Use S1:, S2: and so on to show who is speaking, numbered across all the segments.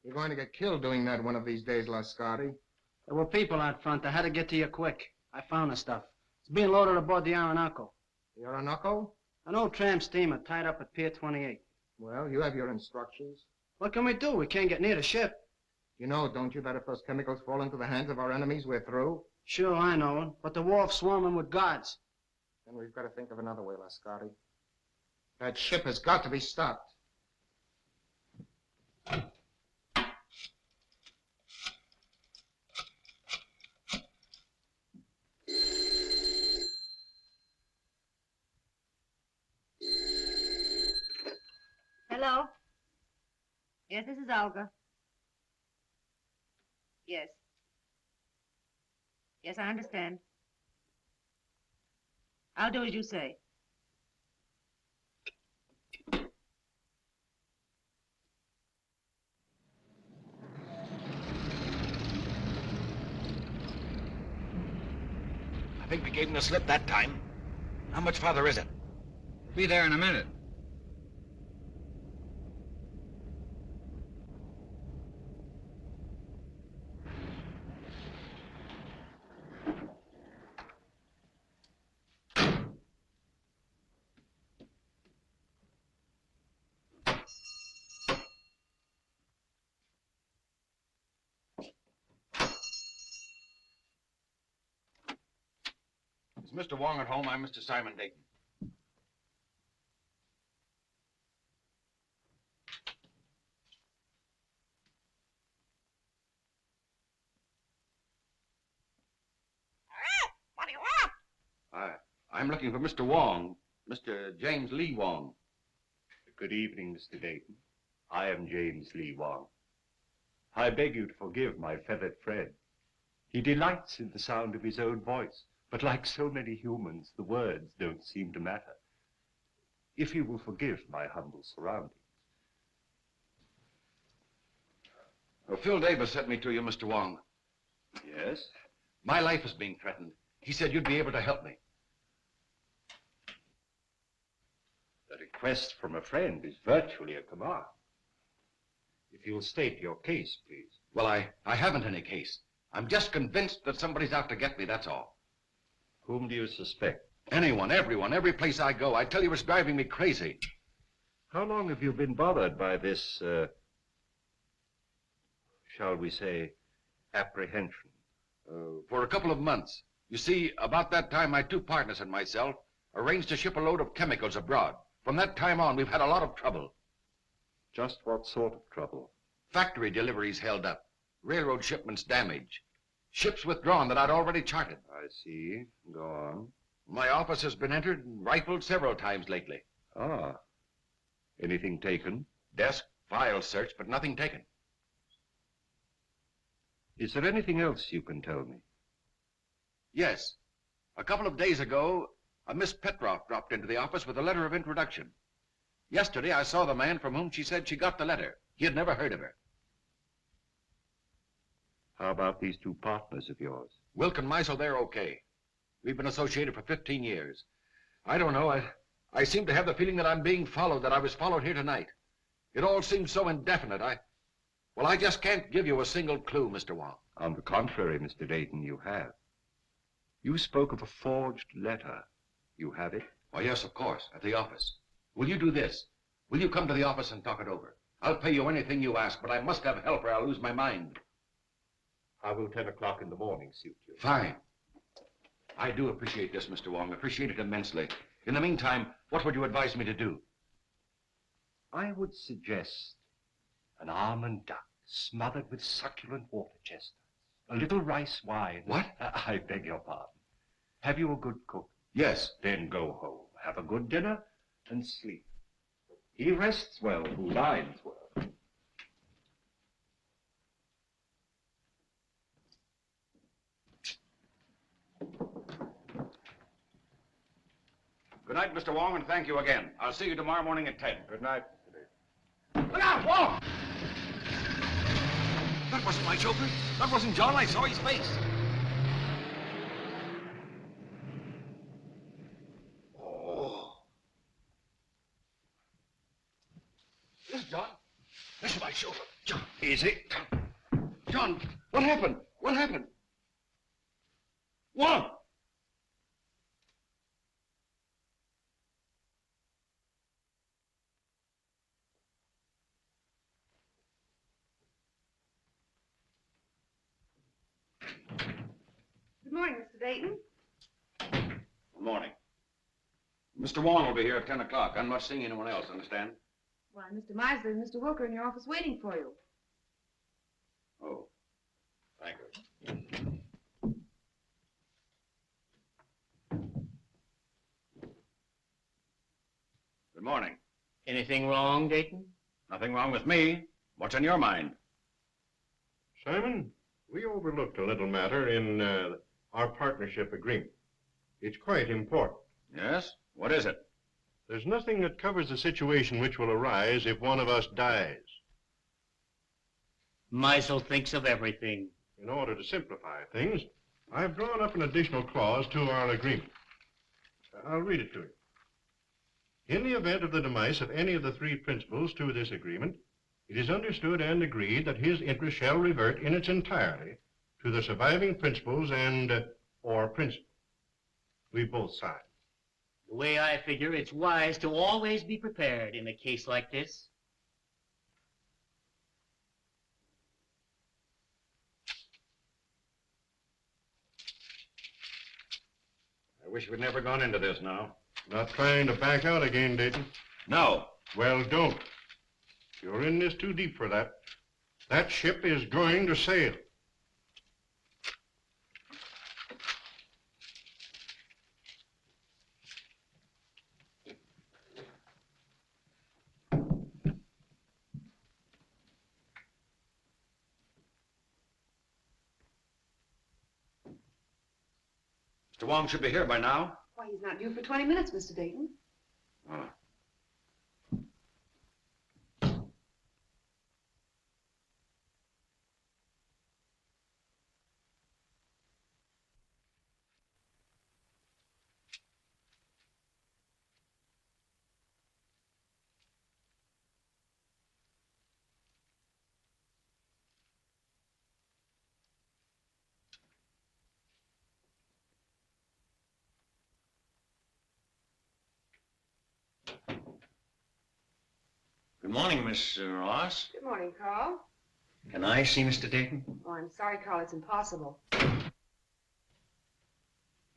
S1: You're going to get killed doing that one of these days, Lascardi.
S2: There were people out front. I had to get to you quick. I found the stuff. It's being loaded aboard the Orinoco.
S1: The Orinoco?
S2: An old tramp steamer tied up at Pier 28.
S1: Well, you have your instructions.
S2: What can we do? We can't get near the ship.
S1: You know, don't you, that if those chemicals fall into the hands of our enemies, we're through?
S2: Sure, I know. But the wharf's swarming with guards.
S1: Then we've got to think of another way, Lascardi. That ship has got to be stopped.
S3: Hello? Yes, this is Olga. Yes. Yes, I understand. I'll do as you say.
S4: I think we gave him the slip that time. How much farther is it?
S5: Be there in a minute.
S4: Is Mr. Wong at home? I'm Mr. Simon Dayton.
S3: What do you want?
S4: I'm looking for Mr. Wong, Mr. James Lee Wong.
S6: Good evening, Mr. Dayton. I am James Lee Wong. I beg you to forgive my feathered friend. He delights in the sound of his own voice, but like so many humans, the words don't seem to matter. If you will forgive my humble surroundings.
S4: Well, Phil Davis sent me to you, Mr. Wong.
S6: Yes?
S4: My life is being threatened. He said you'd be able to help me.
S6: The request from a friend is virtually a command. If you'll state your case, please.
S4: Well, I haven't any case. I'm just convinced that somebody's out to get me, that's all.
S6: Whom do you suspect?
S4: Anyone, everyone, every place I go. I tell you, it's driving me crazy.
S6: How long have you been bothered by this, shall we say, apprehension?
S4: For a couple of months. You see, about that time, my two partners and myself arranged to ship a load of chemicals abroad. From that time on, we've had a lot of trouble.
S6: Just what sort of trouble?
S4: Factory deliveries held up. Railroad shipments damaged. Ships withdrawn that I'd already charted.
S6: I see. Go on.
S4: My office has been entered and rifled several times lately.
S6: Ah. Anything taken?
S4: Desk, files searched, but nothing taken.
S6: Is there anything else you can tell me?
S4: Yes. A couple of days ago, a Miss Petroff dropped into the office with a letter of introduction. Yesterday, I saw the man from whom she said she got the letter. He had never heard of her.
S6: How about these two partners of yours?
S4: Wilk and Meisel, they're okay. We've been associated for 15 years. I don't know. I seem to have the feeling that I'm being followed, that I was followed here tonight. It all seems so indefinite. I just can't give you a single clue, Mr. Wong.
S6: On the contrary, Mr. Dayton, you have. You spoke of a forged letter. You have it?
S4: Oh, yes, of course, at the office. Will you do this? Will you come to the office and talk it over? I'll pay you anything you ask, but I must have help or I'll lose my mind.
S6: How will 10 o'clock in the morning suit you?
S4: Fine. I do appreciate this, Mr. Wong. Appreciate it immensely. In the meantime, what would you advise me to do?
S6: I would suggest an almond duck smothered with succulent water chestnuts. A little rice wine.
S4: What?
S6: I beg your pardon. Have you a good cook?
S4: Yes.
S6: Then go home, have a good dinner, and sleep. He rests well who dines well.
S4: Good night, Mr. Wong, and thank you again. I'll see you tomorrow morning at 10.
S6: Good night.
S4: Look out, Wong! That wasn't my chauffeur. That wasn't John. I saw his face. Oh. This is John. This is my chauffeur. John. Easy. John, what happened? What happened? Wong!
S3: Good morning, Mr. Dayton.
S4: Good morning. Mr. Wong will be here at 10 o'clock. I'm not seeing anyone else, understand?
S3: Why, Mr. Misley and Mr. Wilker in your office waiting for you.
S4: Oh, thank you. Good morning.
S2: Anything wrong, Dayton?
S4: Nothing wrong with me. What's on your mind?
S7: Simon, we overlooked a little matter in our partnership agreement. It's quite important.
S4: Yes? What is it?
S7: There's nothing that covers the situation which will arise if one of us dies.
S2: Meisel thinks of everything.
S7: In order to simplify things, I've drawn up an additional clause to our agreement. I'll read it to you. In the event of the demise of any of the three principals to this agreement, it is understood and agreed that his interest shall revert in its entirety to the surviving principals and or principal. We both signed.
S2: The way I figure, it's wise to always be prepared in a case like this.
S4: I wish we'd never gone into this now.
S7: Not trying to back out again, Dayton.
S4: No.
S7: Well, don't. You're in this too deep for that. That ship is going to sail.
S4: Mr. Wong should be here by now.
S3: Why, he's not due for 20 minutes, Mr. Dayton.
S4: Oh.
S8: Good morning, Miss Ross.
S3: Good morning, Carl.
S8: Can I see Mr. Dayton?
S3: Oh, I'm sorry, Carl. It's impossible.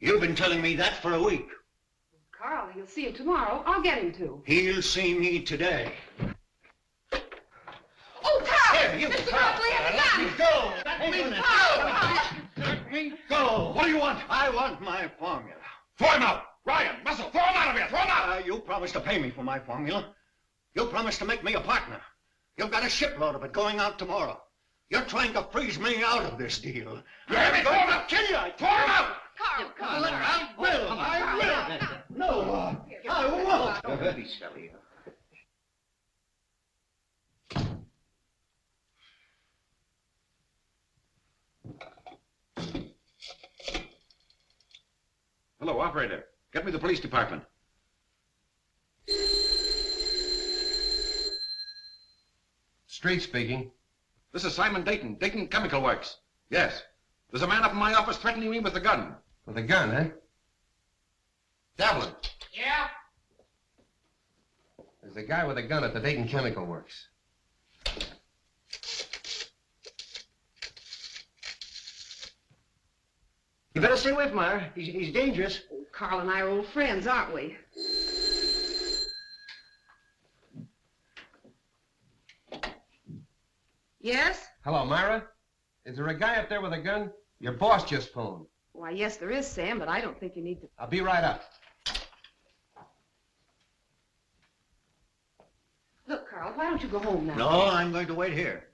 S8: You've been telling me that for a week.
S3: Carl, he'll see you tomorrow. I'll get him to.
S8: He'll see me today.
S3: Oh, Carl!
S8: Here, you
S3: Mr.
S8: Carl.
S3: Mosley has a
S8: Let
S3: gun!
S8: me go! Let me go! Let me go!
S4: What do you want?
S8: I want my formula.
S4: Throw him out! Ryan, Muscle, throw him out of here! Throw him out!
S8: You promised to pay me for my formula. You promised to make me a partner. You've got a shipload of it going out tomorrow. You're trying to freeze me out of this deal.
S4: You hear me? Throw him out!
S8: Kill you!
S4: Throw him out!
S3: Carl, come on.
S8: I will! I will! No, I won't!
S4: Don't be silly. Hello, operator. Get me the police department.
S9: Street speaking.
S4: This is Simon Dayton, Dayton Chemical Works. Yes. There's a man up in my office threatening me with a gun.
S9: With a gun, eh? Devlin.
S2: Yeah?
S9: There's a guy with a gun at the Dayton Chemical Works.
S8: You better stay away from her. He's dangerous.
S3: Oh, Carl and I are old friends, aren't we? Yes?
S9: Hello, Myra. Is there a guy up there with a gun? Your boss just phoned.
S3: Why, yes, there is, Sam, but I don't think you need to...
S9: I'll be right up.
S3: Look, Carl, why don't you go home now?
S8: No, I'm going to wait here.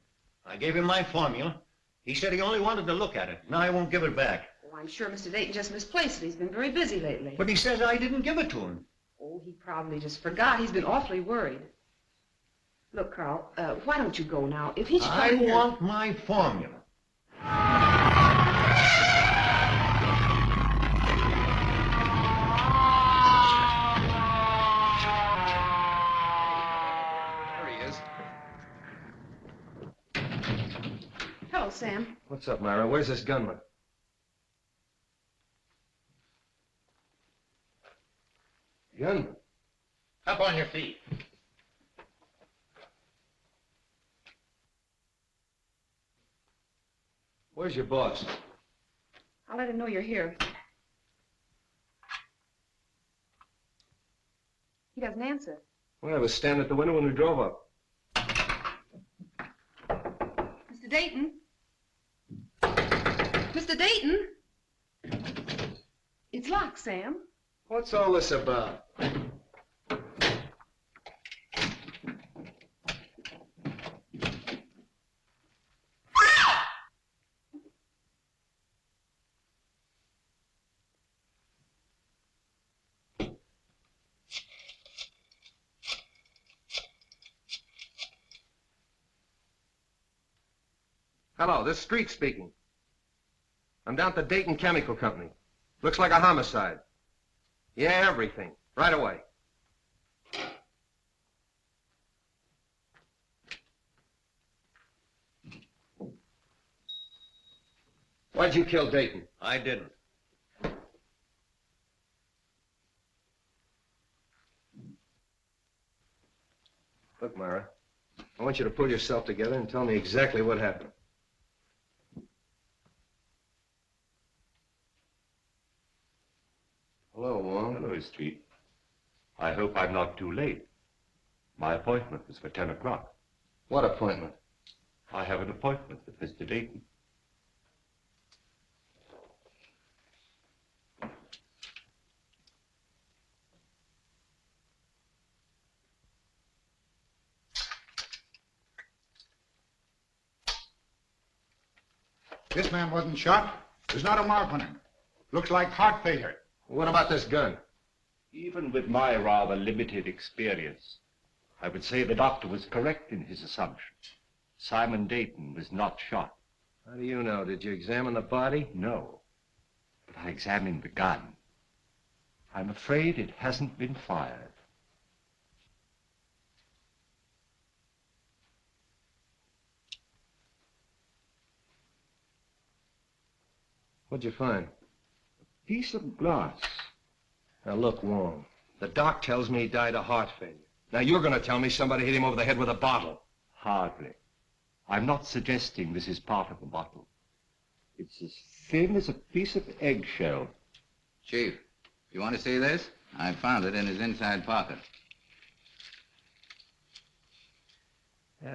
S8: I gave him my formula. He said he only wanted to look at it. Now I won't give it back.
S3: Oh, I'm sure Mr. Dayton just misplaced it. He's been very busy lately.
S8: But he says I didn't give it to him.
S3: Oh, he probably just forgot. He's been awfully worried. Look, Carl, why don't you go now? If he should
S8: I
S3: come here...
S8: want my formula.
S9: There he is.
S3: Sam.
S9: What's up, Myra? Where's this gunman? Gunman?
S8: Up on your feet.
S9: Where's your boss?
S3: I'll let him know you're here. He doesn't answer.
S9: Well, I was standing at the window when we drove up.
S3: Mr. Dayton? Mr. Dayton? It's locked, Sam.
S9: What's all this about? Hello, this is Street speaking. I'm down at the Dayton Chemical Company. Looks like a homicide. Yeah, everything. Right away. Why'd you kill Dayton?
S8: I didn't.
S9: Look, Myra, I want you to pull yourself together and tell me exactly what happened. Hello, Wong.
S6: Hello, Street. I hope I'm not too late. My appointment was for 10 o'clock.
S9: What appointment?
S6: I have an appointment with Mr. Dayton.
S8: This man wasn't shot. There's not a mark on him. Looks like heart failure.
S9: What about this gun?
S6: Even with my rather limited experience, I would say the doctor was correct in his assumption. Simon Dayton was not shot.
S9: How do you know? Did you examine the body?
S6: No, but I examined the gun. I'm afraid it hasn't been fired.
S9: What'd you find?
S6: A piece of glass.
S9: Now, look, Wong, the doc tells me he died of heart failure. Now, you're going to tell me somebody hit him over the head with a bottle.
S6: Hardly. I'm not suggesting this is part of the bottle. It's as thin as a piece of eggshell.
S5: Chief, you want to see this? I found it in his inside pocket.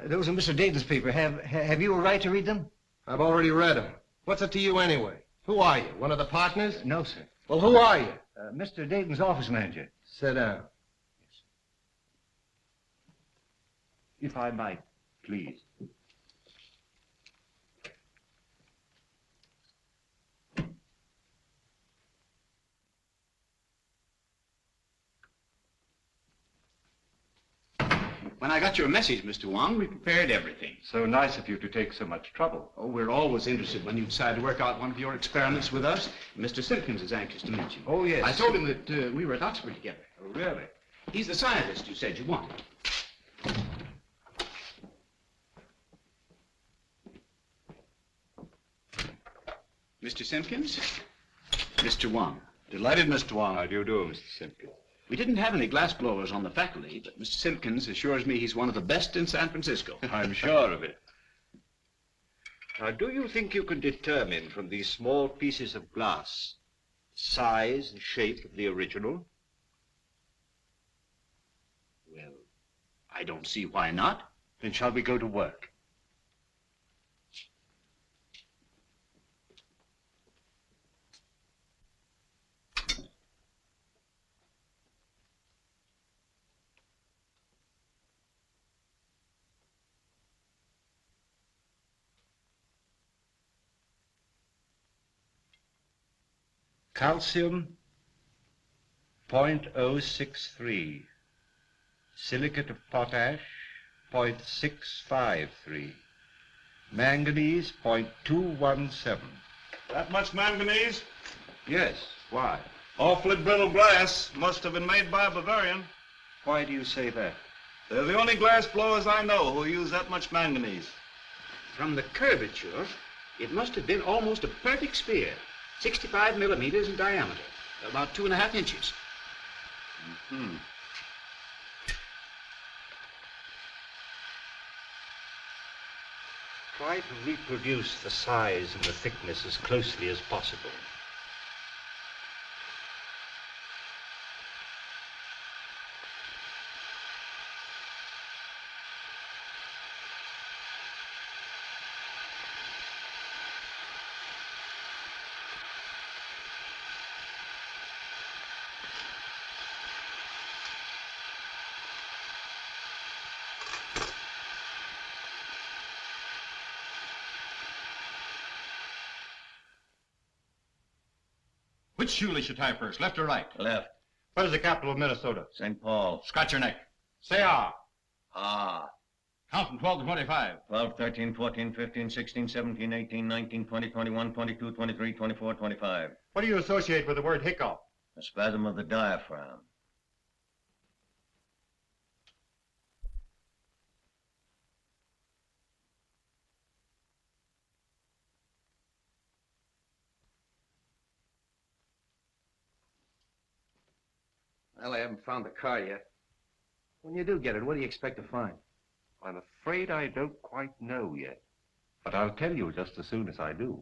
S10: Those are Mr. Dayton's papers. Have you a right to read them?
S9: I've already read them. What's it to you anyway? Who are you? One of the partners?
S10: No, sir.
S9: Well, who are you?
S10: Mr. Dayton's office manager.
S9: Sit down.
S6: If I might, please.
S11: When I got your message, Mr. Wong, we prepared everything.
S6: So nice of you to take so much trouble.
S11: Oh, we're always interested when you decide to work out one of your experiments with us. Mr. Simpkins is anxious to meet you.
S10: Oh, yes.
S11: I told him that we were at Oxford together.
S6: Oh, really?
S11: He's the scientist you said you wanted. Mr. Simpkins? Mr. Wong.
S6: Delighted, Mr. Wong. How do you do, Mr. Simpkins?
S11: We didn't have any glass blowers on the faculty, but Mr. Simpkins assures me he's one of the best in San Francisco.
S6: I'm sure of it. Now, do you think you can determine from these small pieces of glass the size and shape of the original?
S11: Well, I don't see why not.
S6: Then shall we go to work? Calcium, 0.063. Silicate of potash, 0.653. Manganese, 0.217.
S12: That much manganese?
S6: Yes, why?
S12: Awfully brittle glass. Must have been made by a Bavarian.
S6: Why do you say that?
S12: They're the only glass blowers I know who use that much manganese.
S11: From the curvature, It must have been almost a perfect spear, 65 millimeters in diameter, about 2.5 inches.
S6: Mm-hmm. Try to reproduce the size and the thickness as closely as possible.
S13: Which shoe should tie first, left or right?
S10: Left.
S7: What is the capital of Minnesota?
S10: St. Paul.
S13: Scratch your neck.
S7: Say ah.
S10: Ah.
S13: Count from 12 to 25.
S10: 12, 13, 14, 15, 16, 17, 18, 19, 20, 21, 22, 23, 24, 25.
S7: What do you associate with the word hiccup?
S10: A spasm of the diaphragm.
S9: Well, I haven't found the car yet. When you do get it, what do you expect to find?
S6: I'm afraid I don't quite know yet. But I'll tell you just as soon as I do.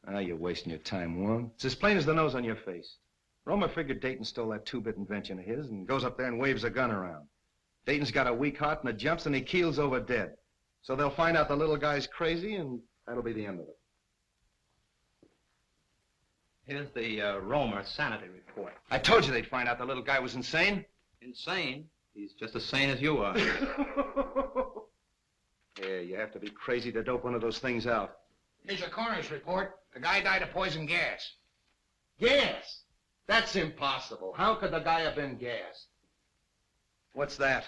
S9: Ah, you're wasting your time, Wong. It's as plain as the nose on your face. Romer figured Dayton stole that two-bit invention of his and goes up there and waves a gun around. Dayton's got a weak heart and it jumps and he keels over dead. So they'll find out the little guy's crazy and that'll be the end of it.
S14: Here's the Romer sanity report.
S9: I told you they'd find out the little guy was insane.
S14: Insane? He's just as sane as you are.
S9: Yeah, you have to be crazy to dope one of those things out.
S1: Here's your coroner's report. The guy died of poison gas.
S9: Gas? That's impossible. How could the guy have been gassed? What's that?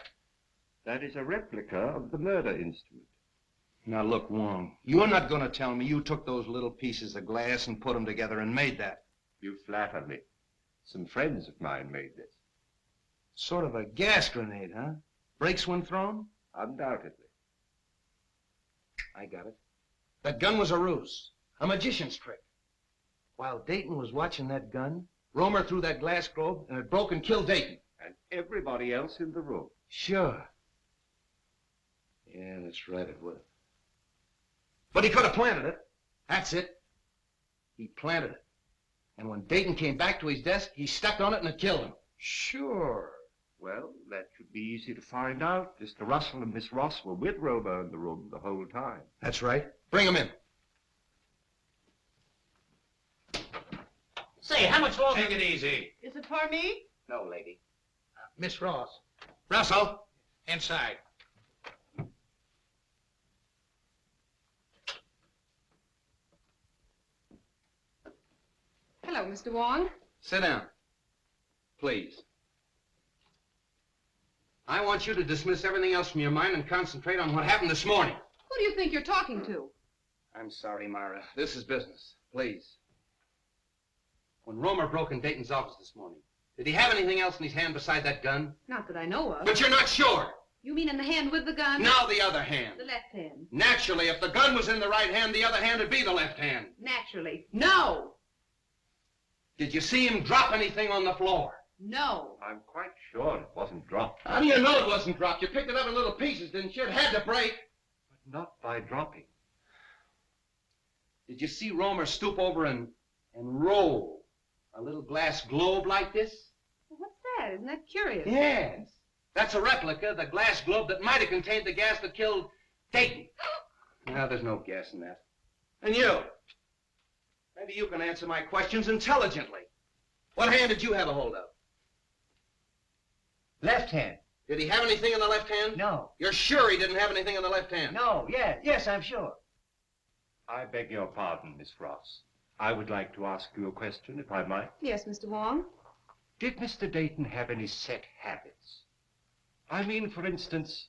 S6: That is a replica of the murder instrument.
S9: Now look, Wong, you're not going to tell me you took those little pieces of glass and put them together and made that.
S6: You flatter me. Some friends of mine made this.
S9: Sort of a gas grenade, huh? Brakes when thrown?
S6: Undoubtedly.
S9: I got it. That gun was a ruse, a magician's trick. While Dayton was watching that gun, Romer threw that glass globe and it broke and killed Dayton.
S6: And everybody else in the room.
S9: Sure. Yeah, that's right, it would. But he could have planted it. That's it. He planted it. And when Dayton came back to his desk, he stepped on it and it killed him.
S6: Sure. Well, that should be easy to find out. Mr. Russell and Miss Ross were with Romer in the room the whole time.
S9: That's right. Bring him in.
S1: Say, how much longer?
S13: Take it easy.
S15: Is it for me?
S14: No, lady.
S1: Miss Ross.
S9: Russell.
S1: Inside.
S3: Hello, Mr. Wong.
S9: Sit down. Please. I want you to dismiss everything else from your mind and concentrate on what happened this morning.
S3: Who do you think you're talking to?
S9: I'm sorry, Myra. This is business. Please. When Romer broke in Dayton's office this morning, did he have anything else in his hand beside that gun?
S3: Not that I know of.
S9: But you're not sure.
S3: You mean in the hand with the gun?
S9: Now the other hand.
S3: The left hand.
S9: Naturally, if the gun was in the right hand, the other hand would be the left hand.
S3: Naturally. No!
S9: Did you see him drop anything on the floor?
S3: No.
S6: I'm quite sure it wasn't dropped.
S9: How do you know it wasn't dropped? You picked it up in little pieces, didn't you? It had to break.
S6: But not by dropping.
S9: Did you see Romer stoop over and roll a little glass globe like this?
S3: Well, what's that? Isn't that curious?
S9: Yes. That's a replica of the glass globe that might have contained the gas that killed Dayton. No, there's no gas in that. And you? Maybe you can answer my questions intelligently. What hand did you have a hold of?
S10: Left hand.
S9: Did he have anything in the left hand?
S10: No.
S9: You're sure he didn't have anything in the left hand?
S10: No, yes, I'm sure.
S6: I beg your pardon, Miss Ross. I would like to ask you a question, if I might.
S3: Yes, Mr. Wong.
S6: Did Mr. Dayton have any set habits? I mean, for instance,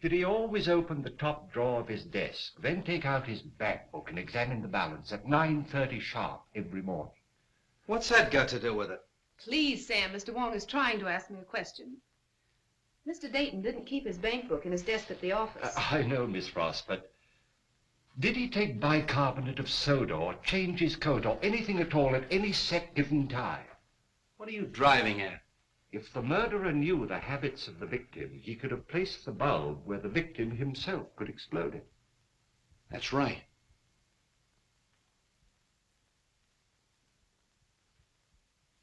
S6: did he always open the top drawer of his desk, then take out his bank book and examine the balance at 9:30 sharp every morning?
S9: What's that got to do with it?
S3: Please, Sam, Mr. Wong is trying to ask me a question. Mr. Dayton didn't keep his bank book in his desk at the office.
S6: I know, Miss Ross, but Did he take bicarbonate of soda or change his coat or anything at all at any set given time?
S14: What are you driving at?
S6: If the murderer knew the habits of the victim, he could have placed the bulb where the victim himself could explode it.
S14: That's right.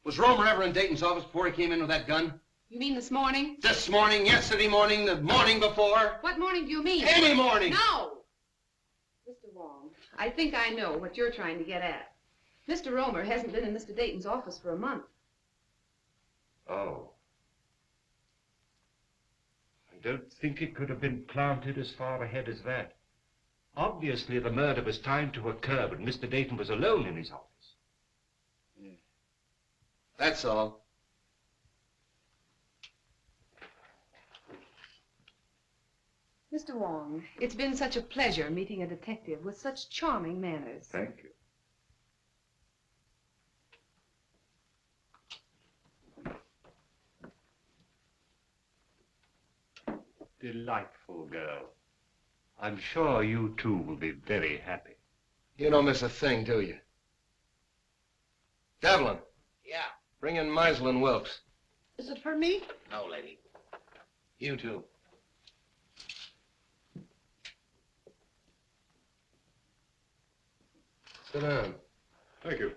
S9: Was Romer ever in Dayton's office before he came in with that gun?
S3: You mean this morning?
S9: This morning, yesterday morning, the morning before?
S3: What morning do you mean?
S9: Any morning!
S3: No! Mr. Wong, I think I know what you're trying to get at. Mr. Romer hasn't been in Mr. Dayton's office for a month.
S6: Oh. I don't think it could have been planted as far ahead as that. Obviously, the murder was timed to occur when Mr. Dayton was alone in his office.
S9: That's all.
S3: Mr. Wong, it's been such a pleasure meeting a detective with such charming manners.
S6: Thank you. Delightful girl. I'm sure you two will be very happy.
S9: You don't miss a thing, do you? Devlin,
S14: Yeah.
S9: bring in Meisel and Wilkes.
S14: Is it for me? No, lady. You too.
S9: Sit down.
S7: Thank you.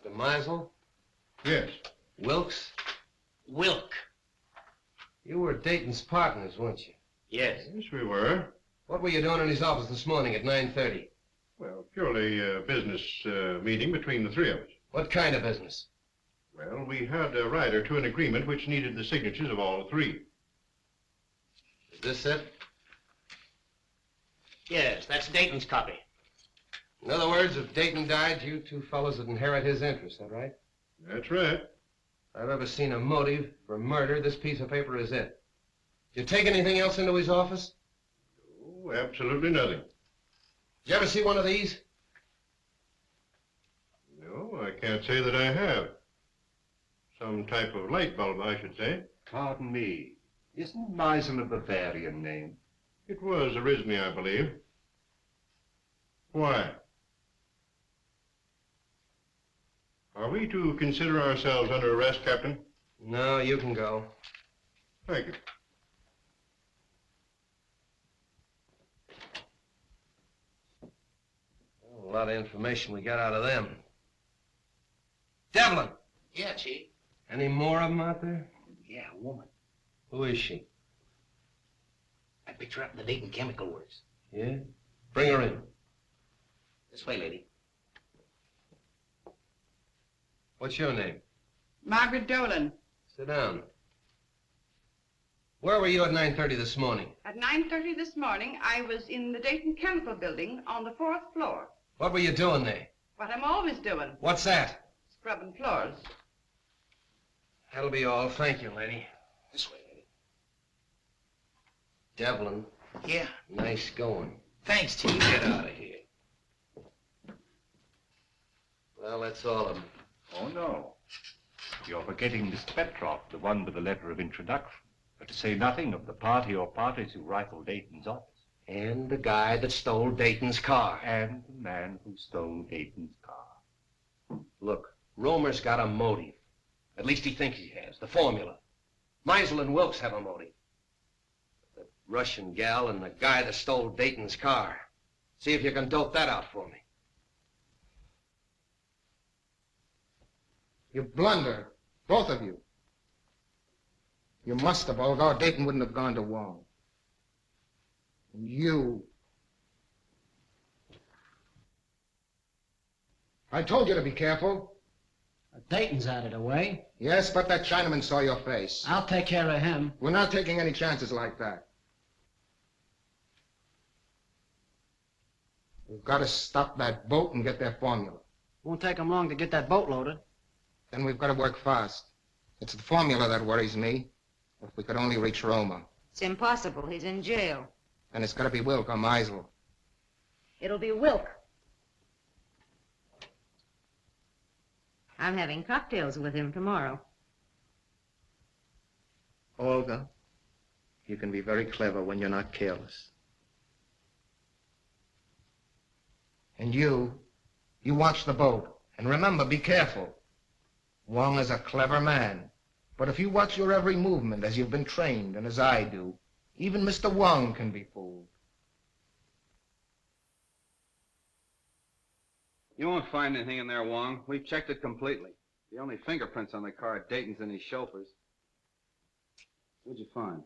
S9: Mr. Meisel?
S7: Yes.
S9: Wilkes?
S14: Wilk.
S9: You were Dayton's partners, weren't you?
S14: Yes.
S7: Yes, we were.
S9: What were you doing in his office this morning at 9:30?
S7: Well, purely a business meeting between the three of us.
S9: What kind of business?
S7: Well, we had a rider to an agreement which needed the signatures of all three.
S9: Is this it?
S14: Yes, that's Dayton's copy.
S9: In other words, if Dayton died, you two fellows would inherit his interest, that right?
S7: That's right.
S9: If I've ever seen a motive for murder, this piece of paper is it. Did you take anything else into his office?
S7: Oh, absolutely nothing.
S9: Did you ever see one of these?
S7: No, I can't say that I have. Some type of light bulb, I should say.
S6: Pardon me. Isn't Meisel a Bavarian name?
S7: It was originally, I believe. Why? Are we to consider ourselves under arrest, Captain?
S9: No, you can go.
S7: Thank you.
S9: A lot of information we got out of them. Devlin!
S14: Yeah, Chief.
S9: Any more of them out there?
S14: Yeah, a woman.
S9: Who is she?
S14: I picked her up in the Dayton Chemical Works.
S9: Yeah? Bring her in.
S14: This way, lady.
S9: What's your name?
S15: Margaret Dolan.
S9: Sit down. Where were you at 9:30 this morning?
S15: At 9:30 this morning, I was in the Dayton Chemical Building on the 4th floor.
S9: What were you doing there?
S15: What I'm always doing,
S9: What's that?
S15: scrubbing floors.
S9: That'll be all. Thank you, lady.
S14: This way, lady.
S9: Devlin,
S14: Yeah.
S9: nice going.
S14: Thanks, Chief. Get out of here.
S9: Well, that's all of them.
S6: Oh, no. You're forgetting Mr. Petroff, the one with the letter of introduction. But to say nothing of the party or parties who rifled Dayton's office.
S9: And the guy that stole Dayton's car.
S6: And the man who stole Dayton's car.
S9: Look, Romer's got a motive. At least he thinks he has. The formula. Meisel and Wilkes have a motive. The Russian gal and the guy that stole Dayton's car. See if you can dope that out for me.
S1: You blunder, both of you. You must have, although Dayton wouldn't have gone to Wong. You. I told you to be careful.
S2: Dayton's out of the way.
S1: Yes, but that Chinaman saw your face.
S2: I'll take care of him.
S1: We're not taking any chances like that. We've got to stop that boat and get their formula.
S2: Won't take him long to get that boat loaded.
S1: Then we've got to work fast. It's the formula that worries me. If we could only reach Roma.
S16: It's impossible. He's in jail.
S1: Then it's got to be Wilk or Meisel.
S16: It'll be Wilk. I'm having cocktails with him tomorrow.
S1: Olga, you can be very clever when you're not careless. And you watch the boat. And remember, be careful. Wong is a clever man. But if you watch your every movement as you've been trained and as I do, even Mr. Wong can be fooled.
S9: You won't find anything in there, Wong. We've checked it completely. The only fingerprints on the car are Dayton's and his chauffeur's. What'd you find?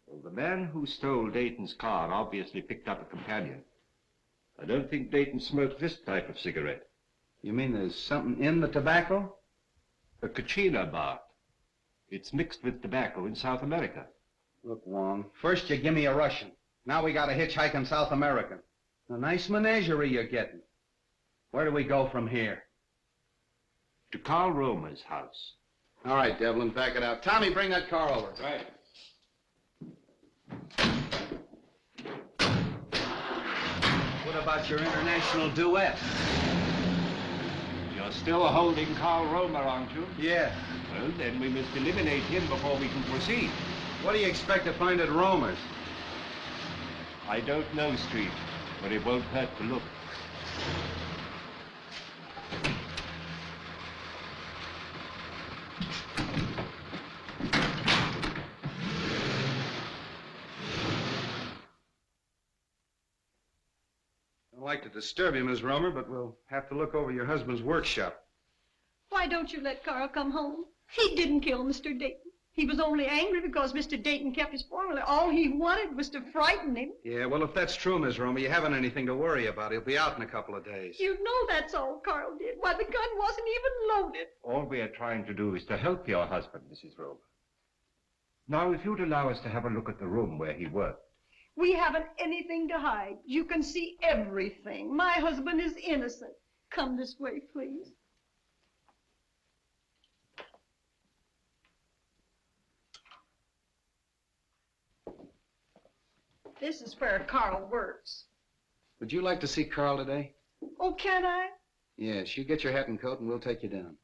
S6: Well, the man who stole Dayton's car obviously picked up a companion. I don't think Dayton smoked this type of cigarette.
S9: You mean there's something in the tobacco?
S6: A Kachina bark. It's mixed with tobacco in South America.
S9: Look, Wong, first you give me a Russian. Now we got a hitchhiking South American. A nice menagerie you're getting. Where do we go from here?
S6: To Carl Romer's house.
S9: All right, Devlin, back it out. Tommy, bring that car over.
S10: Right.
S9: What about your international duet?
S6: You're still holding Carl Romer, aren't you?
S9: Yeah.
S6: Well, then we must eliminate him before we can proceed.
S9: What do you expect to find at Romer's?
S6: I don't know, Street, but it won't hurt to look.
S9: I'd like to disturb you, Miss Romer, but we'll have to look over your husband's workshop.
S17: Why don't you let Carl come home? He didn't kill Mr. Dayton. He was only angry because Mr. Dayton kept his formula. All he wanted was to frighten him.
S9: Yeah, well, if that's true, Miss Romer, you haven't anything to worry about. He'll be out in a couple of days.
S17: You know that's all Carl did. Why, the gun wasn't even loaded.
S6: All we are trying to do is to help your husband, Mrs. Romer. Now, if you'd allow us to have a look at the room where he worked.
S17: We haven't anything to hide. You can see everything. My husband is innocent. Come this way, please. This is where Carl works.
S9: Would you like to see Carl today?
S17: Oh, can I?
S9: Yes, you get your hat and coat and we'll take you down.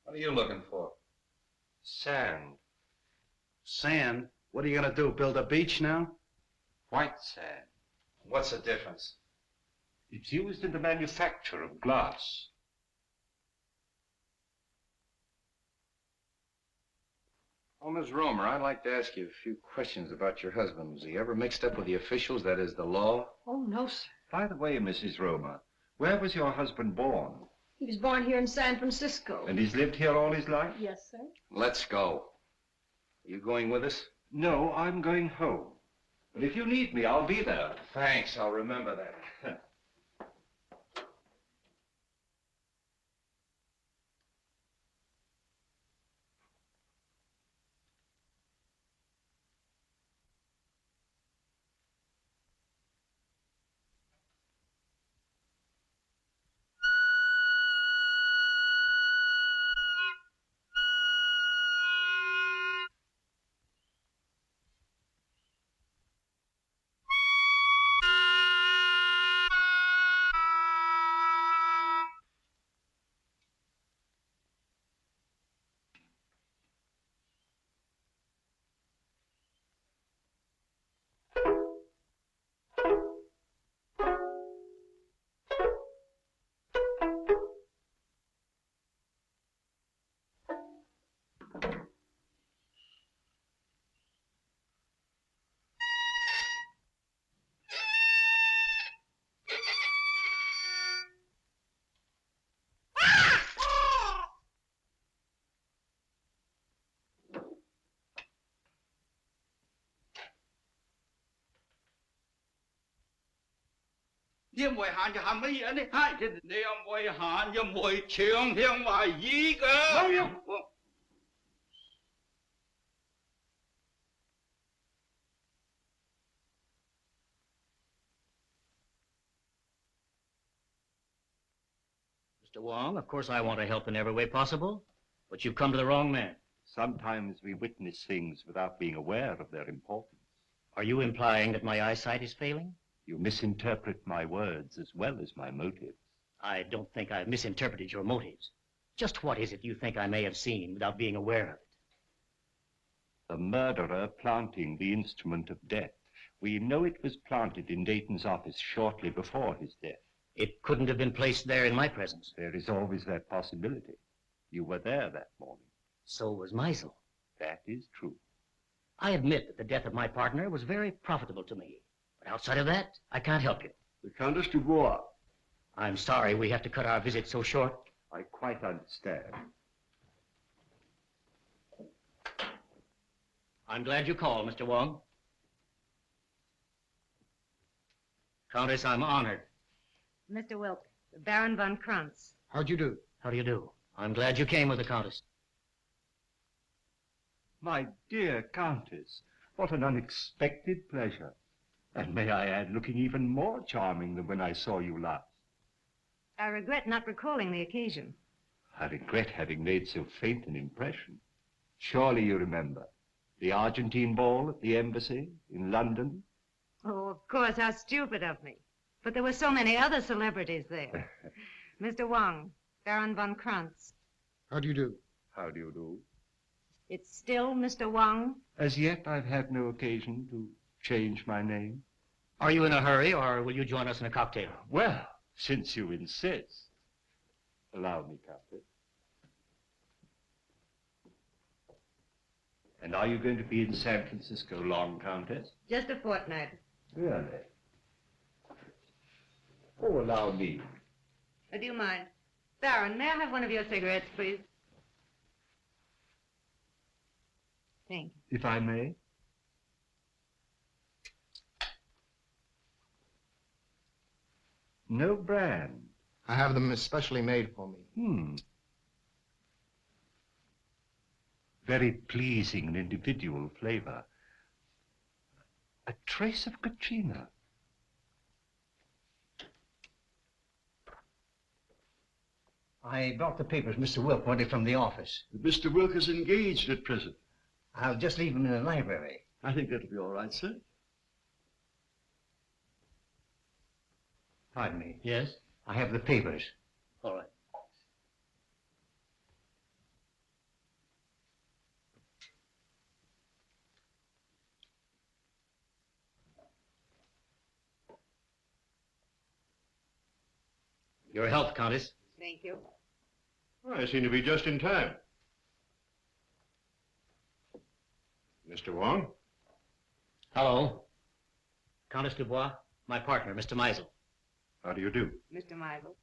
S9: What are you looking for?
S6: Sand.
S9: Sand? What are you going to do, build a beach now?
S6: White sand.
S9: What's the difference?
S6: It's used in the manufacture of glass.
S9: Oh, Miss Romer, I'd like to ask you a few questions about your husband. Was he ever mixed up with the officials, that is, the law?
S17: Oh, no, sir.
S6: By the way, Mrs. Romer, where was your husband born?
S17: He was born here in San Francisco.
S6: And he's lived here all his life?
S17: Yes, sir.
S9: Let's go. You going with us?
S6: No, I'm going home. But if you need me, I'll be there.
S9: Thanks, I'll remember that.
S12: Niêm mùi hạn cho hàm mấy gì đi. Hai thì niêm mùi hạn cho mùi trường thiên hoài gì cơ. Bao nhiêu?
S11: Mr. Wong, of course I want to help in every way possible, but you've come to the wrong man.
S6: Sometimes we witness things without being aware of their importance.
S11: Are you implying that my eyesight is failing?
S6: You misinterpret my words as well as my motives.
S11: I don't think I've misinterpreted your motives. Just what is it you think I may have seen without being aware of it?
S6: The murderer planting the instrument of death We know it was planted in Dayton's office shortly before his death.
S14: It couldn't have been placed there in my presence.
S6: There is always that possibility. You were there that morning.
S14: So was Meisel.
S6: That is true.
S14: I admit that the death of my partner was very profitable to me. But outside of that, I can't help you.
S6: The Countess Dubois.
S14: I'm sorry we have to cut our visit so short.
S6: I quite understand.
S14: I'm glad you called, Mr. Wong. Countess, I'm honored.
S16: Mr. Wilk, Baron von Krantz.
S1: How'd you do?
S14: How do you do? I'm glad you came with the Countess.
S6: My dear Countess, what an unexpected pleasure. And may I add, looking even more charming than when I saw you last.
S16: I regret not recalling the occasion.
S6: I regret having made so faint an impression. Surely you remember the Argentine ball at the embassy in London?
S16: Oh, of course, how stupid of me. But there were so many other celebrities there. Mr. Wong, Baron von Krantz.
S1: How do you do?
S6: How do you do?
S16: It's still Mr. Wong?
S6: As yet, I've had no occasion to change my name.
S14: Are you in a hurry, or will you join us in a cocktail?
S6: Well, since you insist. Allow me, Countess. And are you going to be in San Francisco long, Countess?
S16: Just a fortnight.
S6: Really? Oh, allow me.
S16: Do you mind? Baron, may I have one of your cigarettes, please? Thank you.
S6: If I may. No brand.
S1: I have them especially made for me.
S6: Very pleasing and individual flavor. A trace of Katrina.
S2: I brought the papers Mr. Wilk wanted from the office.
S18: Mr. Wilk is engaged at present.
S2: I'll just leave him in the library.
S18: I think that'll be all right, sir.
S2: Pardon me.
S14: Yes?
S2: I have the papers.
S14: All right. Your health, Countess.
S16: Thank you.
S7: Well, I seem to be just in time. Mr. Wong?
S14: Hello. Countess Dubois, my partner, Mr. Meisel.
S7: How do you do?
S16: Mr. Meisel.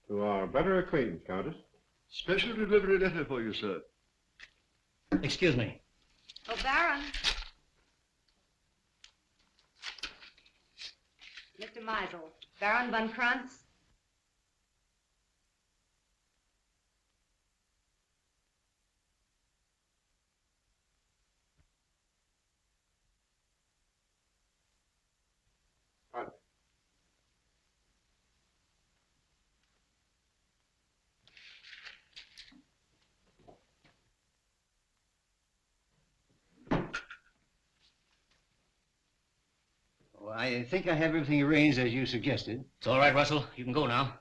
S7: To our better acquaintance, Countess.
S18: Special delivery letter for you, sir.
S14: Excuse me.
S16: Oh, Baron. Mr. Meisel, Baron von Krantz.
S2: Well, I think I have everything arranged as you suggested.
S14: It's all right, Russell. You can go now.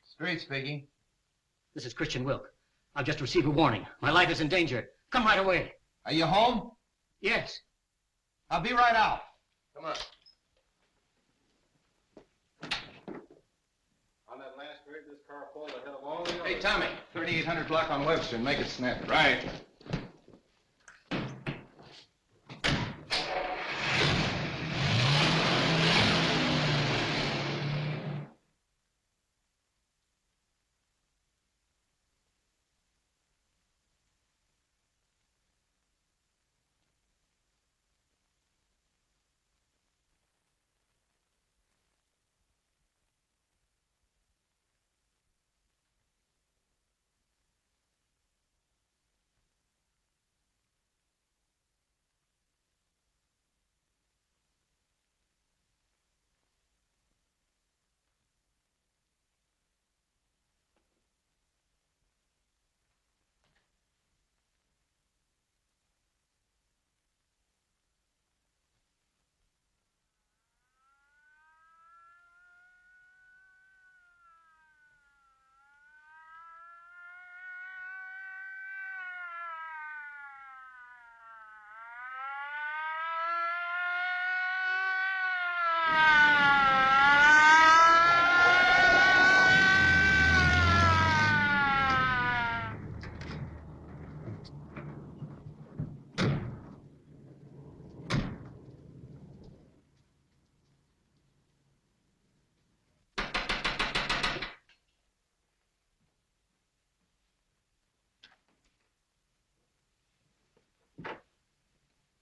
S1: Street speaking.
S14: This is Christian Wilk. I've just received a warning. My life is in danger. Come right away.
S1: Are you home?
S14: Yes.
S1: I'll be right out. Come on.
S9: On that last rig, this car pulled ahead of all the others.
S5: Hey, Tommy, 3800 block on Webster. Make it snappy.
S9: Right.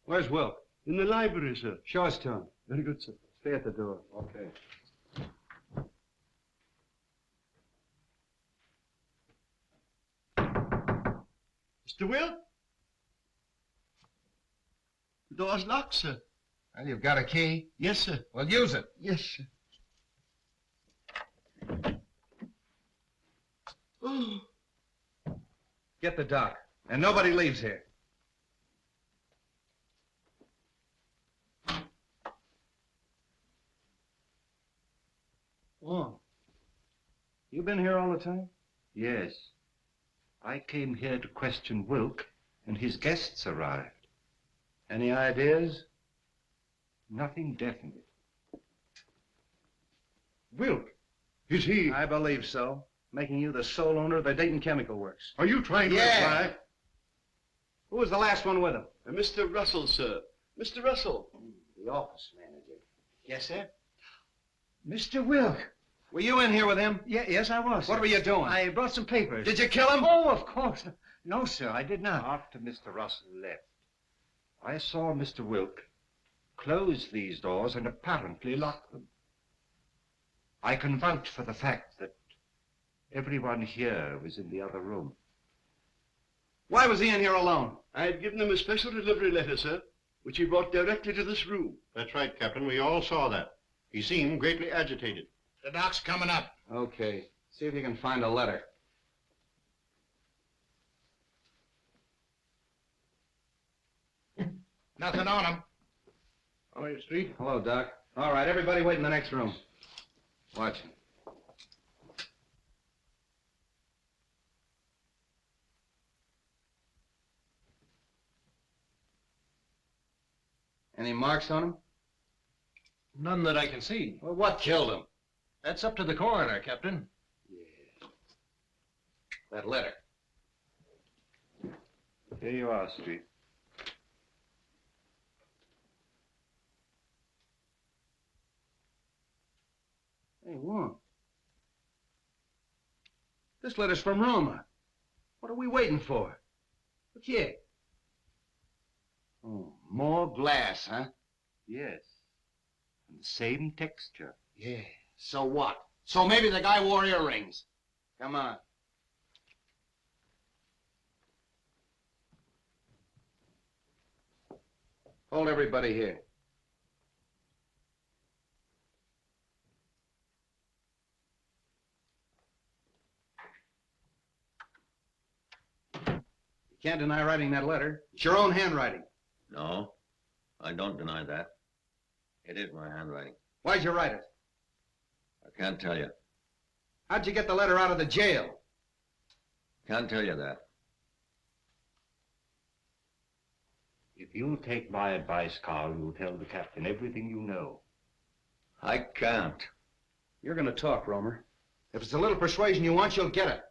S9: Where's Wilk?
S18: In the library, sir.
S9: Show us to him.
S18: Very good, sir.
S9: Stay at the door.
S18: Okay. Mr. Wilk? The door's locked, sir.
S1: Well, you've got a key?
S18: Yes, sir.
S1: Well, use it.
S18: Yes, sir. Oh.
S9: Get the doc. And nobody leaves here.
S6: Wong.
S9: You been here all the time?
S6: Yes. I came here to question Wilk, and his guests arrived.
S9: Any ideas?
S6: Nothing definite.
S18: Wilk? Is he...
S9: I believe so. Making you the sole owner of the Dayton Chemical Works.
S18: Are you trying to imply...
S9: Who was the last one with him?
S18: Mr. Russell, sir. Mr. Russell.
S14: The office manager.
S2: Yes, sir?
S9: Mr. Wilk. Were you in here with him?
S2: Yes, I was.
S9: What were you doing?
S2: I brought some papers.
S9: Did you kill him?
S2: Oh, of course. No, sir, I did not.
S6: After Mr. Russell left, I saw Mr. Wilk close these doors and apparently lock them. I can vouch for the fact that everyone here was in the other room.
S9: Why was he in here alone?
S18: I had given him a special delivery letter, sir, which he brought directly to this room.
S7: That's right, Captain. We all saw that. He seemed greatly agitated.
S1: The doc's coming up.
S9: Okay. See if you can find a letter.
S1: Nothing on him.
S18: Oh, yes, Street.
S9: Hello, Doc. All right, everybody wait in the next room. Watch him. Any marks on him?
S13: None that I can see.
S9: Well, what killed him?
S13: That's up to the coroner, Captain.
S9: Yeah. That letter.
S6: Here you are, Street.
S9: Hey, Wong. This letter's from Roma. What are we waiting for? Look here. Oh, more glass, huh?
S6: Yes. And the same texture.
S9: Yeah. So what? So maybe the guy wore earrings. Come on. Hold everybody here. You can't deny writing that letter. It's your own handwriting.
S10: No, I don't deny that. It is my handwriting.
S9: Why'd you write it?
S10: I can't tell you.
S9: How'd you get the letter out of the jail?
S10: Can't tell you that.
S6: If you'll take my advice, Carl, you'll tell the captain everything you know.
S10: I can't.
S9: You're going to talk, Romer. If it's a little persuasion you want, you'll get it.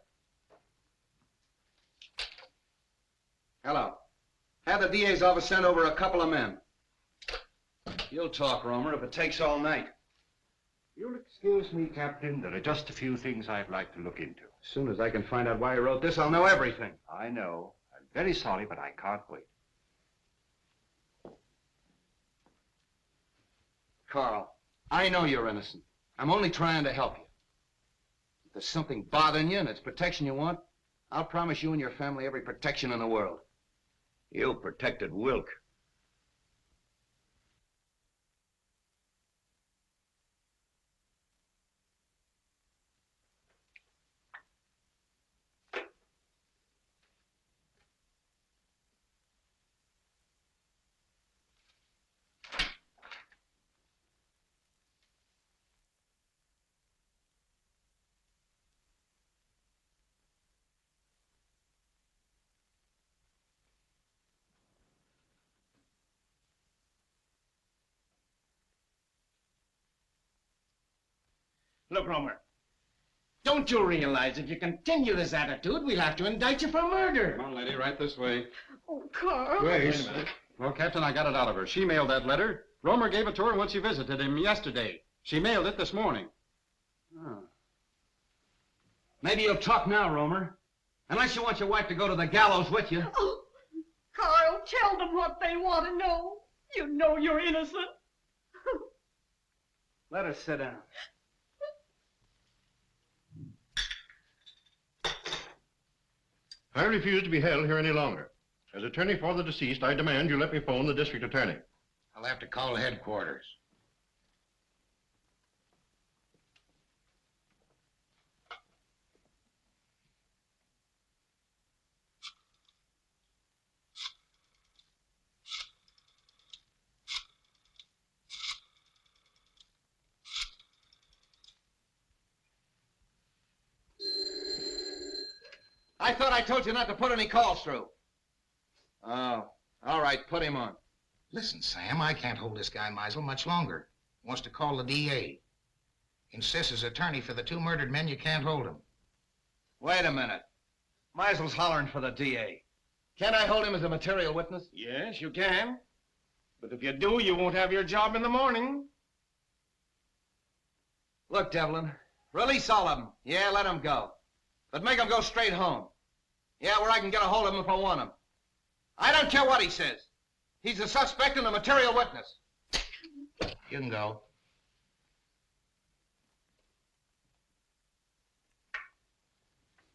S9: Hello. Have the DA's office send over a couple of men. You'll talk, Romer, if it takes all night.
S6: You'll excuse me, Captain. There are just a few things I'd like to look into.
S9: As soon as I can find out why he wrote this, I'll know everything.
S6: I know. I'm very sorry, but I can't wait.
S9: Carl, I know you're innocent. I'm only trying to help you. If there's something bothering you and it's protection you want, I'll promise you and your family every protection in the world.
S10: You protected Wilk.
S2: Look, Romer, don't you realize if you continue this attitude, we'll have to indict you for murder?
S13: Come on, lady, right this way.
S17: Oh, Carl.
S13: Wait a minute. Well, Captain, I got it out of her. She mailed that letter. Romer gave it to her when she visited him yesterday. She mailed it this morning.
S9: Oh. Maybe you'll talk now, Romer. Unless you want your wife to go to the gallows with you.
S17: Oh, Carl, tell them what they want to know. You know you're innocent.
S2: Let her sit down.
S7: I refuse to be held here any longer. As attorney for the deceased, I demand you let me phone the district attorney.
S1: I'll have to call headquarters.
S9: I thought I told you not to put any calls through. Oh, all right, put him on.
S1: Listen, Sam, I can't hold this guy Meisel much longer. He wants to call the DA. Insists as attorney for the 2 murdered men you can't hold him.
S9: Wait a minute. Meisel's hollering for the DA. Can't I hold him as a material witness?
S13: Yes, you can. But if you do, you won't have your job in the morning.
S9: Look, Devlin, release all of them. Yeah, let them go. But make them go straight home. Yeah, where I can get a hold of him if I want him. I don't care what he says. He's a suspect and a material witness.
S1: You can go.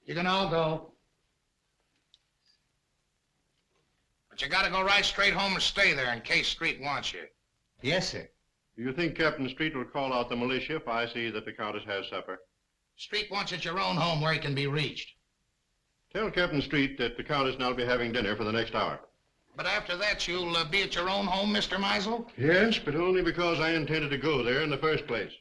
S1: You can all go. But you gotta go right straight home and stay there in case Street wants you.
S9: Yes, sir.
S7: Do you think Captain Street will call out the militia if I see that the Countess has supper?
S1: Street wants at your own home where he can be reached.
S7: Tell Captain Street that the Countess and I'll be having dinner for the next hour.
S1: But after that, you'll be at your own home, Mr. Meisel?
S7: Yes, but only because I intended to go there in the first place.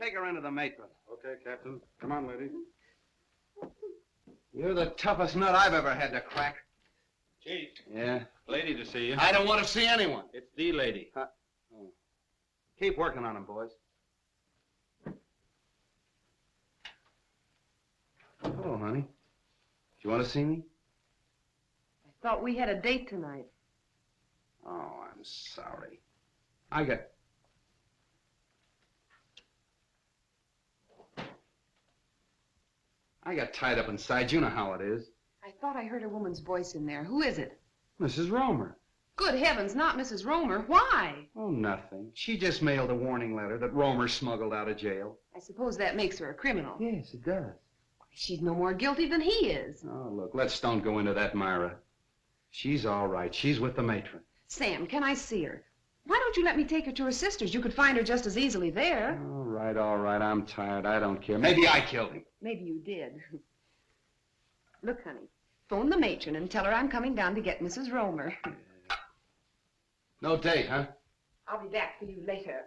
S2: Take her into the matron.
S13: Okay, Captain. Come on, lady.
S9: You're the toughest nut I've ever had to crack.
S13: Chief.
S9: Yeah?
S13: Lady to see you.
S9: I don't want to see anyone.
S13: It's the lady.
S2: Oh. Keep working on him, boys.
S9: Hello, honey. Do you want to see me?
S3: I thought we had a date tonight.
S9: Oh, I'm sorry. I got tied up inside. You know how it is.
S3: I thought I heard a woman's voice in there. Who is it?
S9: Mrs. Romer.
S3: Good heavens, not Mrs. Romer. Why?
S9: Oh, nothing. She just mailed a warning letter that Romer smuggled out of jail.
S3: I suppose that makes her a criminal.
S9: Yes, it does.
S3: She's no more guilty than he is.
S9: Oh, look, let's don't go into that, Myra.
S13: She's all right. She's with the matron.
S3: Sam, can I see her? Why don't you let me take her to her sister's? You could find her just as easily there.
S13: All right, all right. I'm tired. I don't care.
S11: Maybe I killed him.
S3: Maybe you did. Look, honey, phone the matron and tell her I'm coming down to get Mrs. Romer.
S11: No date, huh?
S3: I'll be back for you later.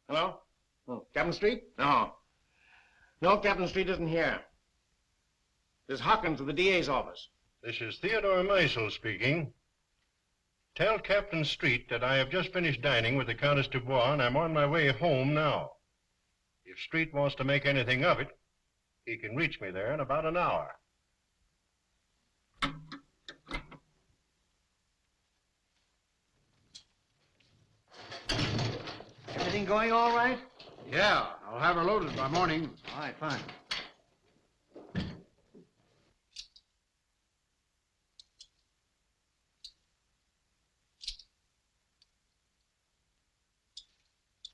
S19: Hello? Oh, Captain Street? No. No, Captain Street isn't here. This is Hawkins of the DA's office.
S7: This is Theodore Meisel speaking. Tell Captain Street that I have just finished dining with the Countess Dubois, and I'm on my way home now. If Street wants to make anything of it, he can reach me there in about an hour.
S19: Everything going all right?
S13: Yeah, I'll have her loaded by morning.
S19: All right, fine.